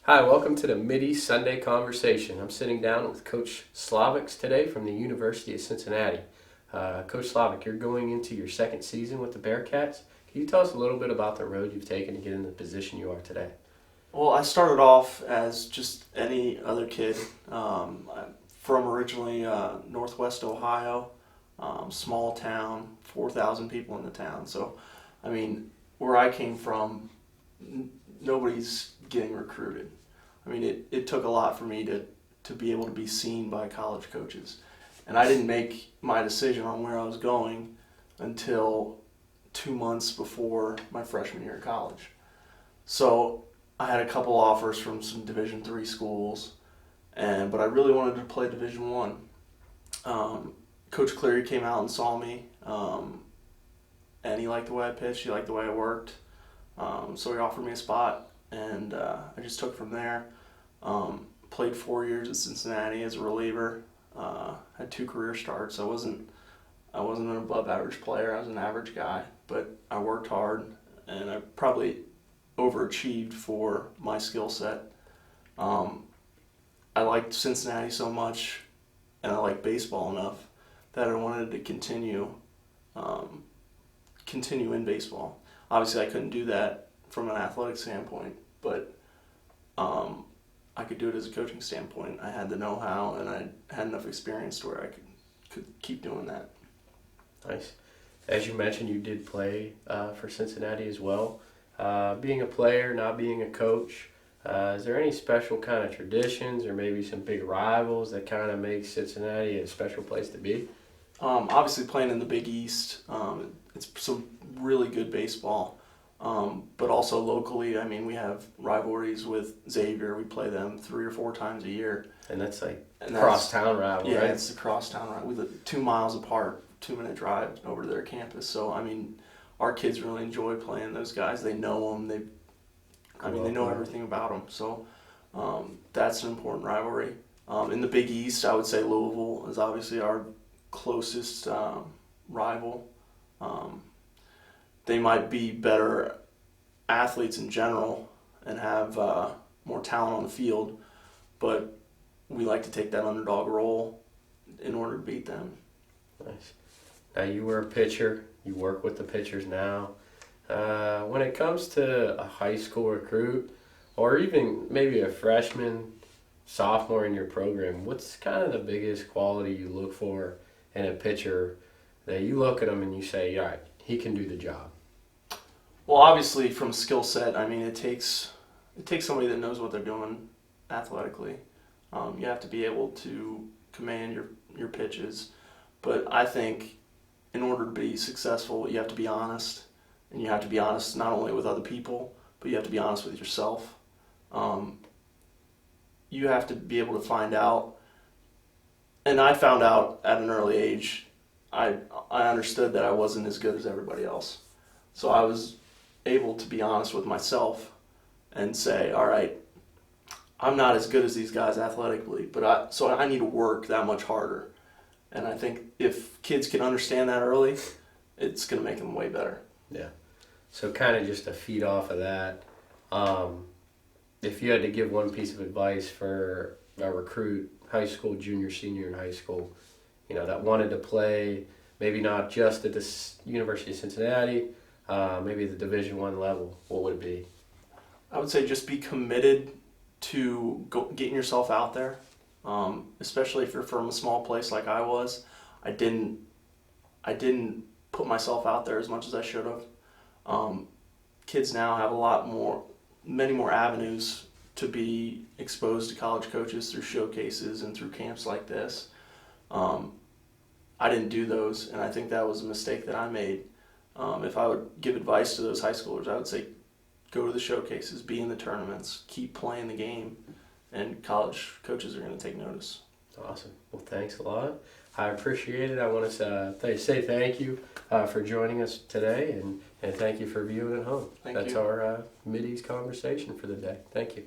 Hi, welcome to the Midi Sunday Conversation. I'm sitting down with Coach Slaviks today from the University of Cincinnati. Coach Slavik, you're going into your second season with the Bearcats. Can you tell us a little bit about the road you've taken to get in the position you are today? Well, I started off as just any other kid. I'm from originally Northwest Ohio, small town, 4,000 people in the town. So, I mean, where I came from, nobody's getting recruited. I mean, it took a lot for me to be able to be seen by college coaches. And I didn't make my decision on where I was going until 2 months before my freshman year of college. So I had a couple offers from some Division III schools, but I really wanted to play Division I. Coach Cleary came out and saw me, and he liked the way I pitched. He liked the way I worked, so he offered me a spot, and I just took it from there. Played 4 years at Cincinnati as a reliever. Had 2 career starts. I wasn't an above average player. I was an average guy, but I worked hard, and I probably overachieved for my skill set. I liked Cincinnati so much, and I liked baseball enough that I wanted to continue in baseball. Obviously, I couldn't do that from an athletic standpoint, but I could do it as a coaching standpoint. I had the know-how, and I had enough experience to where I could keep doing that. Nice. As you mentioned, you did play for Cincinnati as well. Being a player, not being a coach, is there any special kind of traditions or maybe some big rivals that kind of make Cincinnati a special place to be? Obviously, playing in the Big East, it's some really good baseball. But also locally, I mean, we have rivalries with Xavier. We play them 3 or 4 times a year. And that's like cross-town rival, yeah, right? it's the crosstown rival. We live 2 miles apart, 2-minute drive over to their campus. So, I mean, our kids really enjoy playing those guys. They know them. They know everything about them. So that's an important rivalry. In the Big East, I would say Louisville is obviously our closest rival. They might be better athletes in general and have more talent on the field, but we like to take that underdog role in order to beat them. Nice. Now, you were a pitcher. You work with the pitchers now. When it comes to a high school recruit or even maybe a freshman, sophomore in your program, what's kind of the biggest quality you look for in a pitcher that you look at them and you say, all right, he can do the job? Well, obviously, from skill set, I mean, it takes somebody that knows what they're doing athletically. You have to be able to command your pitches, but I think in order to be successful, you have to be honest, and you have to be honest not only with other people, but you have to be honest with yourself. You have to be able to find out, and I found out at an early age. I understood that I wasn't as good as everybody else, so I was able to be honest with myself and say, all right, I'm not as good as these guys athletically, so I need to work that much harder. And I think if kids can understand that early, it's going to make them way better. Yeah. So kind of just to feed off of that, if you had to give one piece of advice for a recruit, high school, junior, senior in high school, that wanted to play maybe not just at the University of Cincinnati, maybe the Division I level, what would it be? I would say just be committed to getting yourself out there, especially if you're from a small place like I was. I didn't put myself out there as much as I should have. Kids now have many more avenues to be exposed to college coaches through showcases and through camps like this. I didn't do those, and I think that was a mistake that I made. If I would give advice to those high schoolers, I would say go to the showcases, be in the tournaments, keep playing the game, and college coaches are going to take notice. Awesome. Well, thanks a lot. I appreciate it. I want to say thank you for joining us today, and thank you for viewing at home. Thank That's you. our Middies conversation for the day. Thank you.